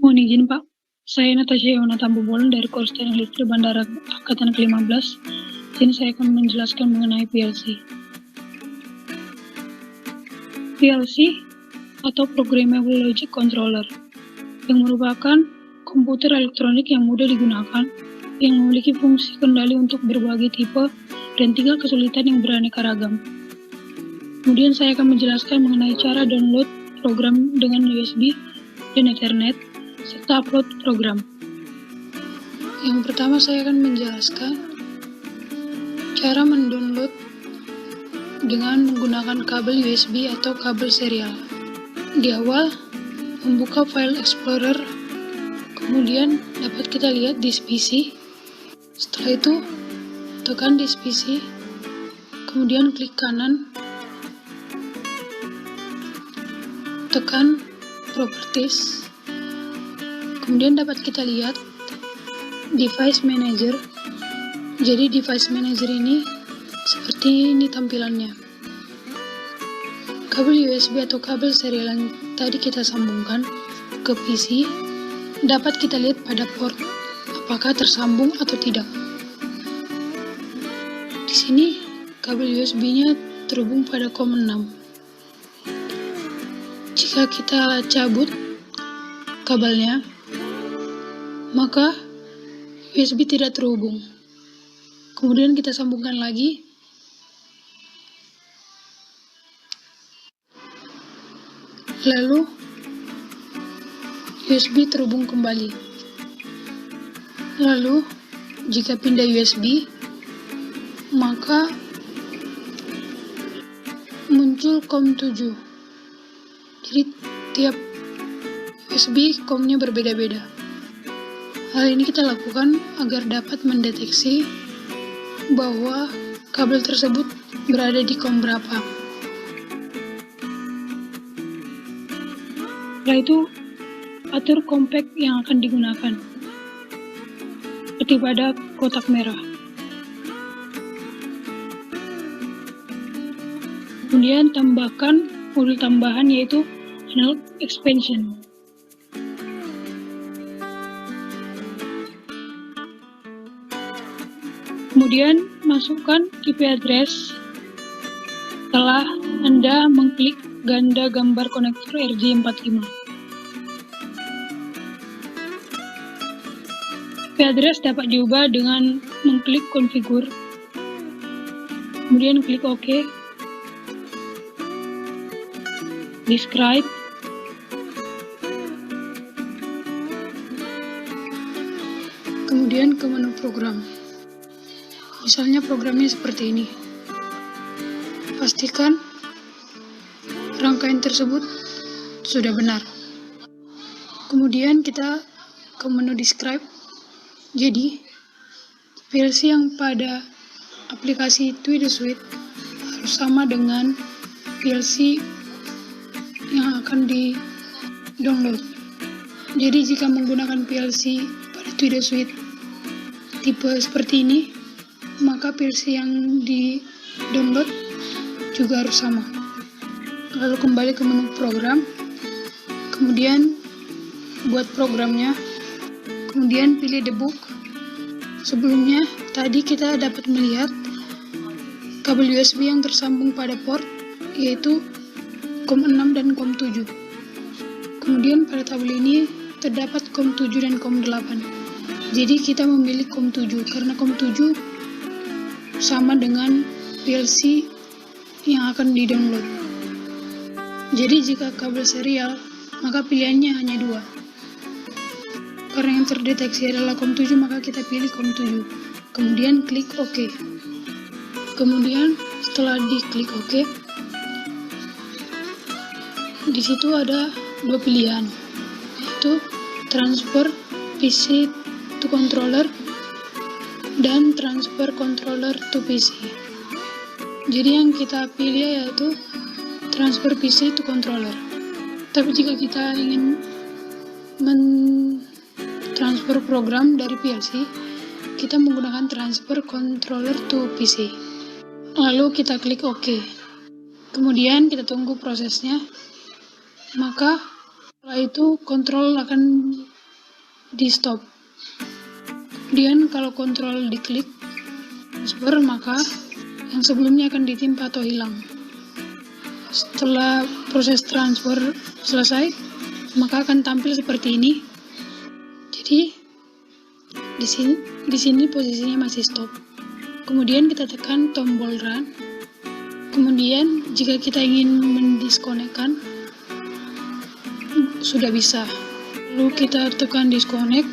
Mohon izin Pak, saya Natasha Yonata Bobolan dari Korps Teknik Listrik Bandara Angkatan ke-15. Sini saya akan menjelaskan mengenai PLC. PLC atau Programmable Logic Controller yang merupakan komputer elektronik yang mudah digunakan, yang memiliki fungsi kendali untuk berbagai tipe dan tingkat kesulitan yang beraneka ragam. Kemudian saya akan menjelaskan mengenai cara download program dengan USB dan Ethernet, serta upload program. Yang pertama saya akan menjelaskan cara mendownload dengan menggunakan kabel USB atau kabel serial. Di awal, membuka file Explorer, kemudian dapat kita lihat disk PC. Setelah itu, tekan disk PC, kemudian klik kanan, tekan Properties. Kemudian dapat kita lihat Device Manager. Jadi Device Manager ini seperti ini tampilannya. Kabel USB atau kabel serial yang tadi kita sambungkan ke PC dapat kita lihat pada port apakah tersambung atau tidak. Di sini kabel USB-nya terhubung pada COM 6. Jika kita cabut kabelnya, maka USB tidak terhubung. Kemudian kita sambungkan lagi. Lalu USB terhubung kembali. Lalu jika pindah USB, maka muncul COM 7. Jadi tiap USB COM-nya berbeda-beda. Hal ini kita lakukan agar dapat mendeteksi bahwa kabel tersebut berada di COM berapa. Setelah itu, atur compact yang akan digunakan, seperti pada kotak merah. Kemudian tambahkan modul tambahan yaitu analog expansion. Kemudian masukkan IP address setelah Anda mengklik ganda gambar konektor RJ45. IP address dapat diubah dengan mengklik configure, kemudian klik OK, describe, kemudian ke menu program. Misalnya programnya seperti ini. Pastikan rangkaian tersebut sudah benar. Kemudian kita ke menu describe. Jadi, PLC yang pada aplikasi TwiDeSuite harus sama dengan PLC yang akan di-download. Jadi jika menggunakan PLC pada TwiDeSuite tipe seperti ini, maka PLC yang di-download juga harus sama. Lalu kembali ke menu program, kemudian buat programnya, kemudian pilih debug. Sebelumnya tadi kita dapat melihat kabel USB yang tersambung pada port yaitu COM 6 dan COM 7. Kemudian pada tabel ini terdapat COM 7 dan COM 8. Jadi kita memilih COM 7 karena COM 7 sama dengan PLC yang akan di-download. Jadi jika kabel serial, maka pilihannya hanya 2. Karena yang terdeteksi adalah COM 7, maka kita pilih COM 7. Kemudian klik OK. Kemudian setelah diklik OK, di situ ada 2 pilihan, yaitu transfer PC to controller dan transfer controller to PC. Jadi yang kita pilih yaitu transfer PC to controller. Tapi jika kita ingin transfer program dari PLC, kita menggunakan transfer controller to PC. Lalu kita klik OK. Kemudian kita tunggu prosesnya. Maka setelah itu kontrol akan di stop. Kemudian kalau kontrol diklik transfer, maka yang sebelumnya akan ditimpa atau hilang. Setelah proses transfer selesai, maka akan tampil seperti ini. Jadi di sini posisinya masih stop. Kemudian kita tekan tombol run. Kemudian jika kita ingin mendiskonekkan, sudah bisa. Lalu kita tekan disconnect.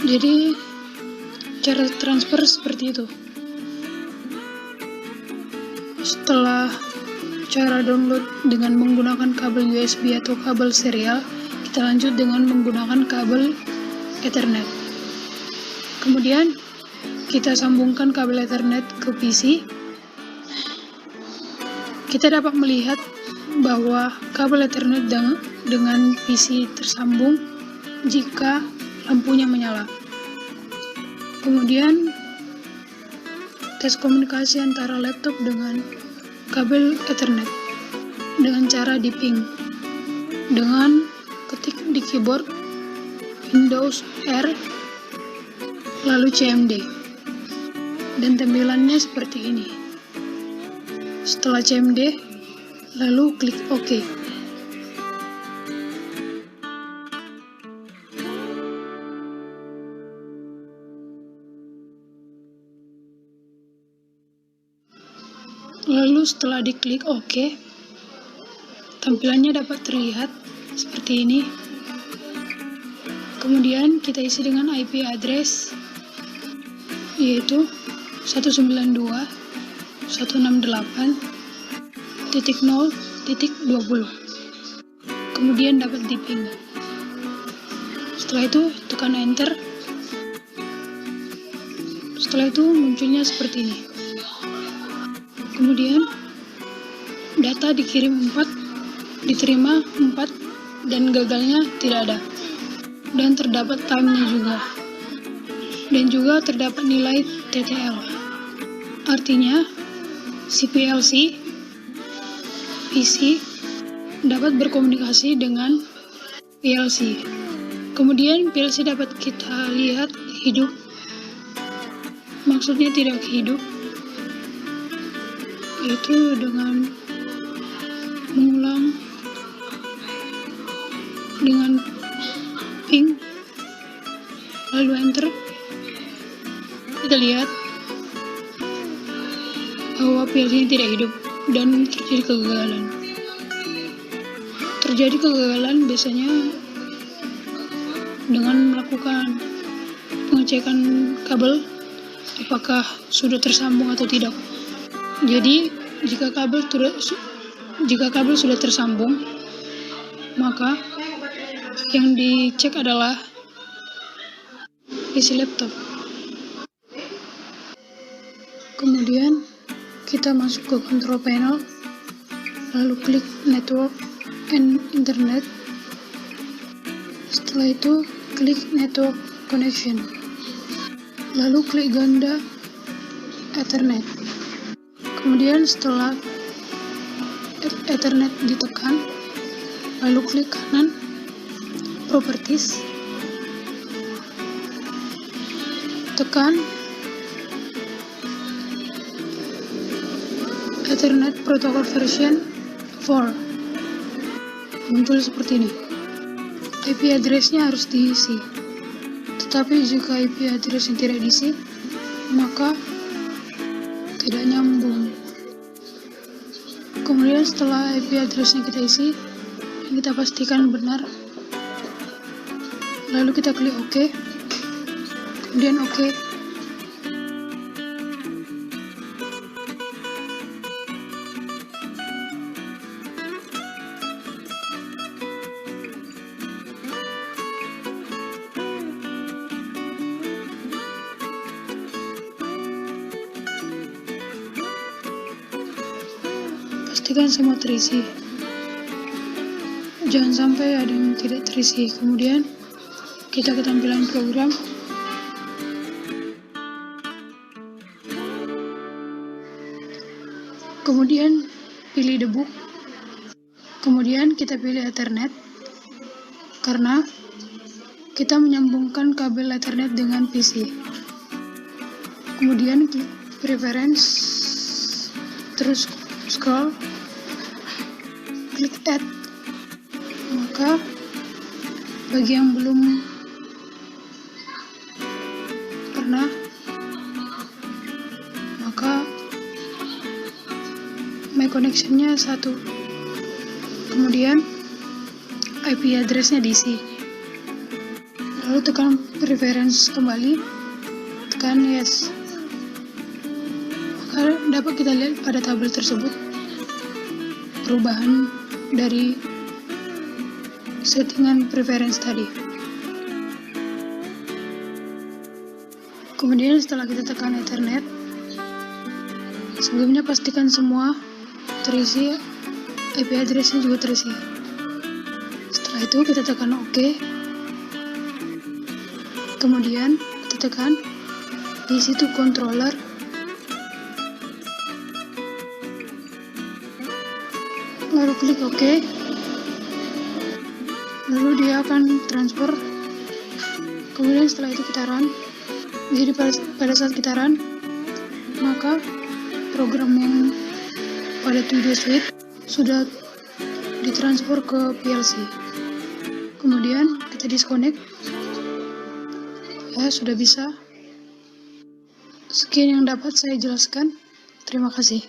Jadi cara transfer seperti itu. Setelah cara download dengan menggunakan kabel USB atau kabel serial, kita lanjut dengan menggunakan kabel Ethernet. Kemudian kita sambungkan kabel Ethernet ke PC. Kita dapat melihat bahwa kabel Ethernet dengan PC tersambung jika lampunya menyala. Kemudian tes komunikasi antara laptop dengan kabel Ethernet dengan cara di ping dengan ketik di keyboard Windows R lalu CMD, dan tampilannya seperti ini. Setelah CMD, lalu klik OK. Lalu setelah diklik OK, tampilannya dapat terlihat seperti ini. Kemudian kita isi dengan IP address, yaitu 192.168.0.20. Kemudian dapat di ping. Setelah itu tekan enter. Setelah itu munculnya seperti ini. Kemudian data dikirim 4, diterima 4, dan gagalnya tidak ada. Dan terdapat time-nya juga. Dan juga terdapat nilai TTL. Artinya si PLC PC dapat berkomunikasi dengan PLC. Kemudian PLC dapat kita lihat hidup. Maksudnya tidak hidup, yaitu dengan mengulang dengan ping lalu enter. Kita lihat bahwa PLC tidak hidup dan terjadi kegagalan. Terjadi kegagalan biasanya dengan melakukan pengecekan kabel apakah sudah tersambung atau tidak. Jadi jika kabel sudah tersambung, maka yang dicek adalah PC laptop. Kemudian kita masuk ke control panel, lalu klik network and internet. Setelah itu klik network connection, lalu klik ganda Ethernet. Kemudian setelah Ethernet ditekan, lalu klik kanan properties, tekan Ethernet protocol version 4. Muncul seperti ini. IP address-nya harus diisi. Tetapi jika IP address yang tidak diisi, maka tidak nyambung. Kemudian setelah IP address-nya kita isi, kita pastikan benar. Lalu kita klik OK. Kemudian OK. Pastikan semua terisi. Jangan sampai ada yang tidak terisi. Kemudian kita ke tampilan program. Kemudian pilih debug. Kemudian kita pilih Ethernet karena kita menyambungkan kabel Ethernet dengan PC. Kemudian klik preference, terus scroll, klik add. Maka bagi yang belum pernah, maka my connection-nya 1. Kemudian IP address-nya diisi. Lalu tekan preference kembali, tekan yes. Maka dapat kita lihat pada tabel tersebut perubahan dari settingan preference tadi. Kemudian setelah kita tekan Ethernet, sebelumnya pastikan semua terisi, IP address-nya juga terisi. Setelah itu kita tekan OK. Kemudian kita tekan di situ controller. Lalu klik OK. Lalu dia akan transfer. Kemudian setelah itu kita run. Jadi pada saat kita run, maka program yang pada Video Suite sudah ditransfer ke PLC. Kemudian kita disconnect. Ya, sudah bisa. Sekian yang dapat saya jelaskan. Terima kasih.